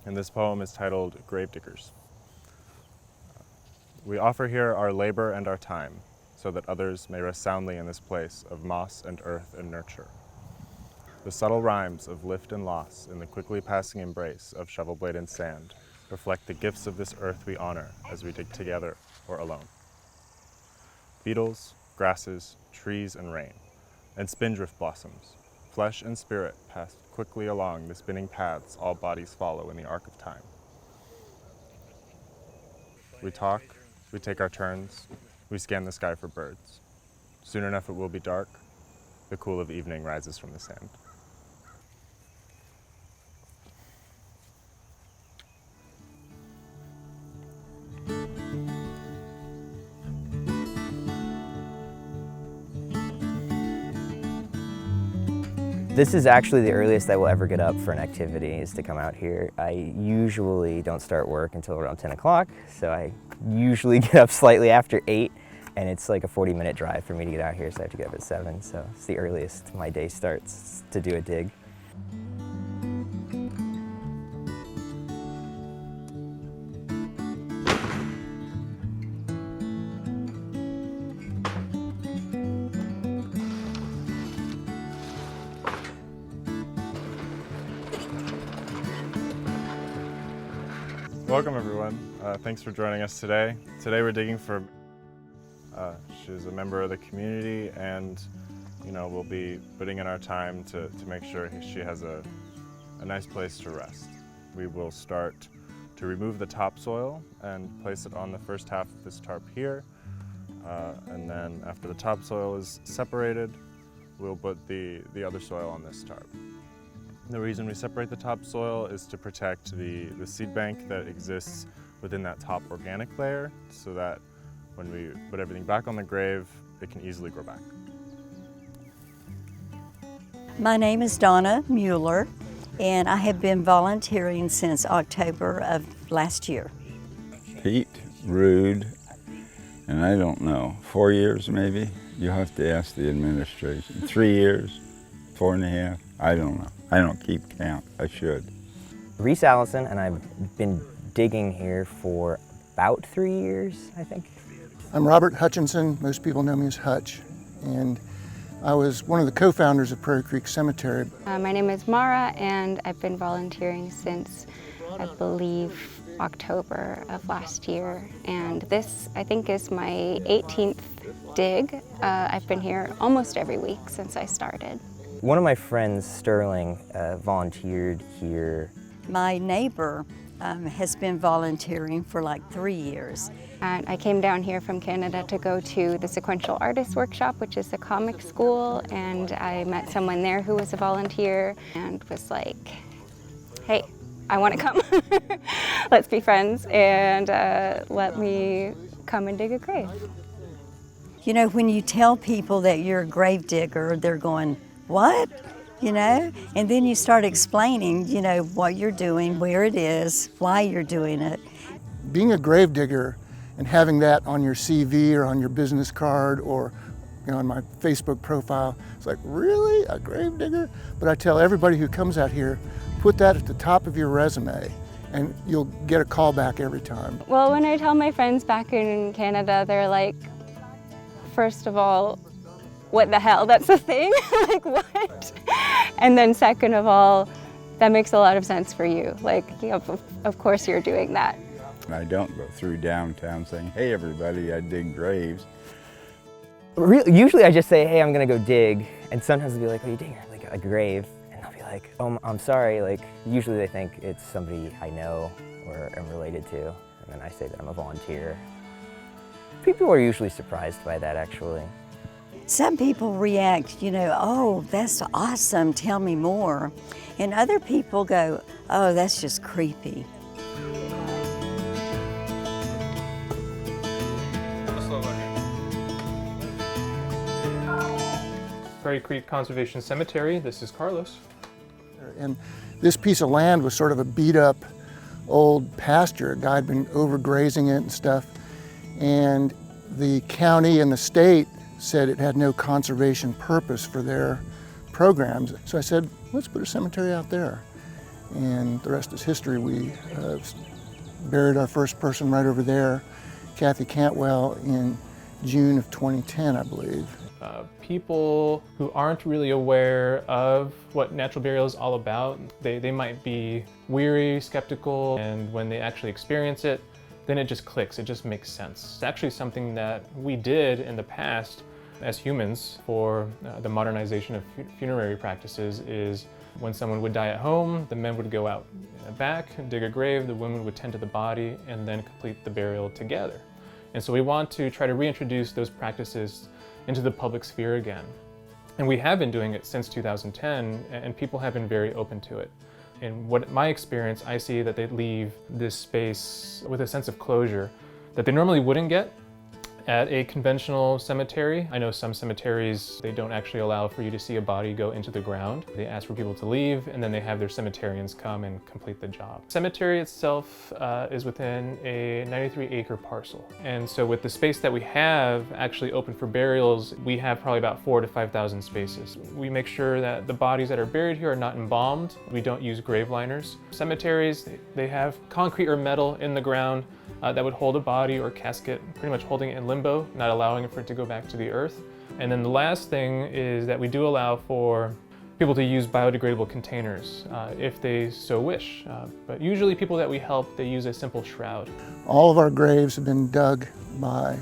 and this poem is titled Gravediggers. We offer here our labor and our time, so that others may rest soundly in this place of moss and earth and nurture. The subtle rhymes of lift and loss in the quickly passing embrace of shovel blade and sand reflect the gifts of this earth we honor as we dig together or alone. Beetles, grasses, trees, and rain, and spindrift blossoms, flesh and spirit pass quickly along the spinning paths all bodies follow in the arc of time. We talk, we take our turns, we scan the sky for birds. Soon enough it will be dark, the cool of evening rises from the sand. This is actually the earliest I will ever get up for an activity, is to come out here. I usually don't start work until around 10 o'clock, so I usually get up slightly after 8, and it's like a 40-minute drive for me to get out here, so I have to get up at 7, so it's the earliest my day starts to do a dig. Welcome everyone. Thanks for joining us today. Today we're digging for, she's a member of the community, and we'll be putting in our time to make sure she has a nice place to rest. We will start to remove the topsoil and place it on the first half of this tarp here. And then after the topsoil is separated, we'll put the other soil on this tarp. The reason we separate the topsoil is to protect the seed bank that exists within that top organic layer, so that when we put everything back on the grave, it can easily grow back. My name is Donna Mueller, and I have been volunteering since October of last year. Pete, Rude, and I don't know, 4 years maybe? You'll have to ask the administration. 3 years, 4.5, I don't know. I don't keep count, I should. Reese Allison, and I've been digging here for about 3 years, I think. I'm Robert Hutchinson, most people know me as Hutch, and I was one of the co-founders of Prairie Creek Cemetery. My name is Mara, and I've been volunteering since, I believe, October of last year. And this, I think, is my 18th dig. I've been here almost every week since I started. One of my friends, Sterling, volunteered here. My neighbor has been volunteering for like 3 years. And I came down here from Canada to go to the Sequential Artists Workshop, which is a comic school, and I met someone there who was a volunteer and was like, hey, I want to come. Let's be friends, and let me come and dig a grave. You know, when you tell people that you're a grave digger, they're going, what? And then you start explaining, what you're doing, where it is, why you're doing it. Being a grave digger and having that on your CV or on your business card or on my Facebook profile, it's like, really, a grave digger? But I tell everybody who comes out here, put that at the top of your resume and you'll get a call back every time. Well, when I tell my friends back in Canada, they're like, first of all, what the hell, that's a thing? Like, what? And then second of all, that makes a lot of sense for you. Like, of course you're doing that. I don't go through downtown saying, hey everybody, I dig graves. Usually I just say, hey, I'm gonna go dig, and sometimes they'll be like, what are you digging? Like a grave, and I'll be like, oh, I'm sorry. Like, usually they think it's somebody I know or am related to, and then I say that I'm a volunteer. People are usually surprised by that, actually. Some people react, oh, that's awesome, tell me more. And other people go, oh, that's just creepy. Prairie Creek Conservation Cemetery, this is Carlos. And this piece of land was sort of a beat up old pasture. A guy had been overgrazing it and stuff. And the county and the state said it had no conservation purpose for their programs. So I said, let's put a cemetery out there. and the rest is history. We buried our first person right over there, Kathy Cantwell, in June of 2010, I believe. People who aren't really aware of what natural burial is all about, they might be weary, skeptical, and when they actually experience it, then it just clicks, it just makes sense. It's actually something that we did in the past as humans for the modernization of funerary practices is when someone would die at home, the men would go out back, dig a grave, the women would tend to the body, and then complete the burial together. And so we want to try to reintroduce those practices into the public sphere again. And we have been doing it since 2010, and people have been very open to it. In my experience, I see that they leave this space with a sense of closure that they normally wouldn't get at a conventional cemetery. I know some cemeteries, they don't actually allow for you to see a body go into the ground. They ask for people to leave, and then they have their cemeterians come and complete the job. Cemetery itself is within a 93-acre parcel. And so with the space that we have actually open for burials, we have probably about 4,000 to 5,000 spaces. We make sure that the bodies that are buried here are not embalmed. We don't use grave liners. Cemeteries, they have concrete or metal in the ground that would hold a body or casket, pretty much holding it in limbo, not allowing it for it to go back to the earth. And then the last thing is that we do allow for people to use biodegradable containers if they so wish. But usually people that we help, they use a simple shroud. All of our graves have been dug by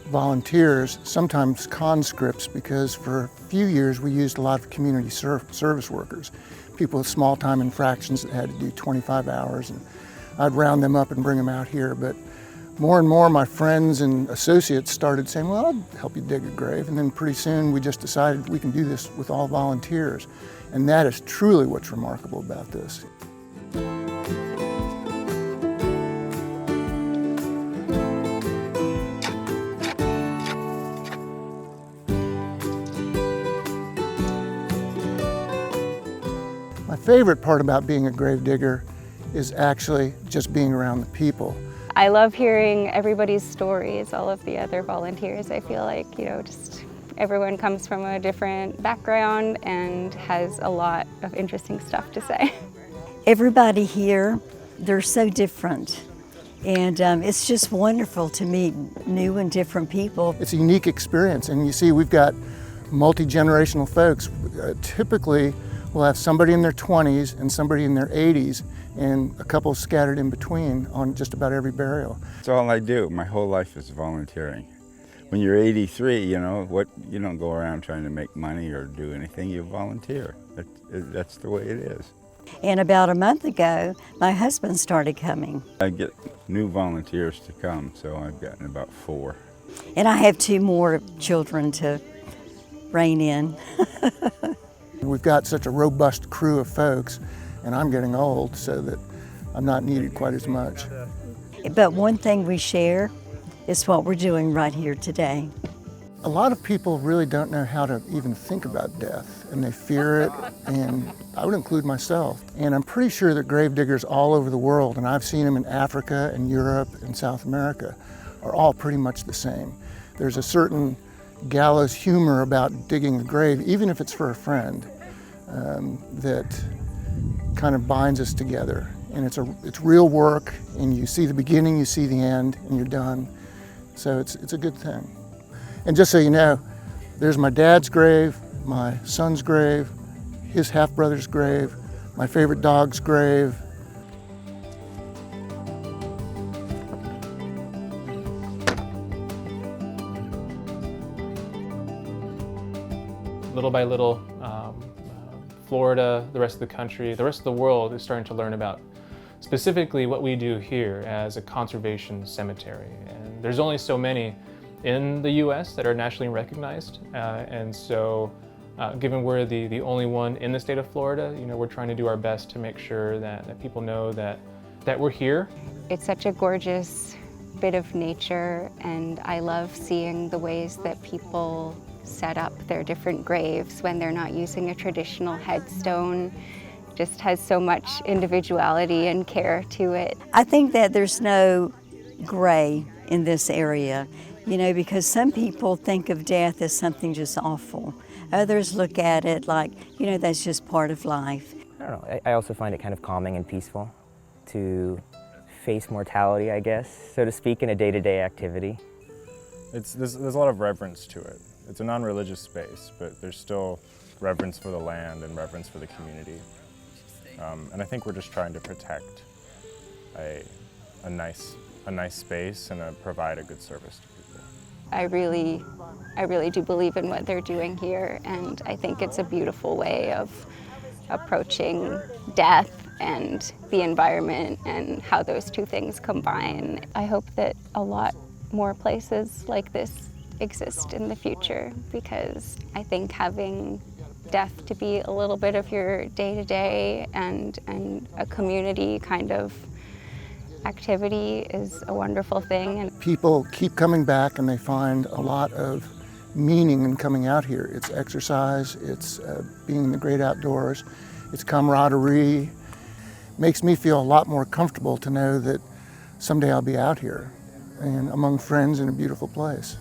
volunteers, sometimes conscripts, because for a few years we used a lot of community service workers, people with small-time infractions that had to do 25 hours. And I'd round them up and bring them out here, but more and more my friends and associates started saying, well, I'll help you dig a grave. And then pretty soon we just decided we can do this with all volunteers. And that is truly what's remarkable about this. My favorite part about being a grave digger is actually just being around the people. I love hearing everybody's stories, all of the other volunteers. I feel like, just everyone comes from a different background and has a lot of interesting stuff to say. Everybody here, they're so different. And it's just wonderful to meet new and different people. It's a unique experience, and you see we've got multi-generational folks. Typically, we'll have somebody in their 20s and somebody in their 80s, and a couple scattered in between on just about every burial. That's all I do. My whole life is volunteering. When you're 83, you don't go around trying to make money or do anything, you volunteer. That's the way it is. And about a month ago, my husband started coming. I get new volunteers to come, so I've gotten about 4. And I have 2 more children to rein in. We've got such a robust crew of folks, and I'm getting old, so that I'm not needed quite as much. But one thing we share is what we're doing right here today. A lot of people really don't know how to even think about death, and they fear it, and I would include myself. And I'm pretty sure that grave diggers all over the world, and I've seen them in Africa and Europe and South America, are all pretty much the same. There's a certain gallows humor about digging a grave, even if it's for a friend, that kind of binds us together. And it's real work, and you see the beginning, you see the end, and you're done. So it's a good thing. And just so you know, there's my dad's grave, my son's grave, his half-brother's grave, my favorite dog's grave. Little by little, Florida, the rest of the country, the rest of the world is starting to learn about specifically what we do here as a conservation cemetery. And there's only so many in the US that are nationally recognized. And so given we're the only one in the state of Florida, we're trying to do our best to make sure that people know that we're here. It's such a gorgeous bit of nature, and I love seeing the ways that people set up their different graves when they're not using a traditional headstone. Just has so much individuality and care to it. I think that there's no gray in this area, because some people think of death as something just awful. Others look at it like, that's just part of life. don't know, I also find it kind of calming and peaceful to face mortality, I guess, so to speak, in a day-to-day activity. There's a lot of reverence to it. It's a non-religious space, but there's still reverence for the land and reverence for the community. And I think we're just trying to protect a nice space and provide a good service to people. I really do believe in what they're doing here, and I think it's a beautiful way of approaching death and the environment and how those two things combine. I hope that a lot more places like this exist in the future, because I think having death to be a little bit of your day-to-day and a community kind of activity is a wonderful thing. And People keep coming back and they find a lot of meaning in coming out here. It's exercise, it's being in the great outdoors, it's camaraderie. Makes me feel a lot more comfortable to know that someday I'll be out here and among friends in a beautiful place.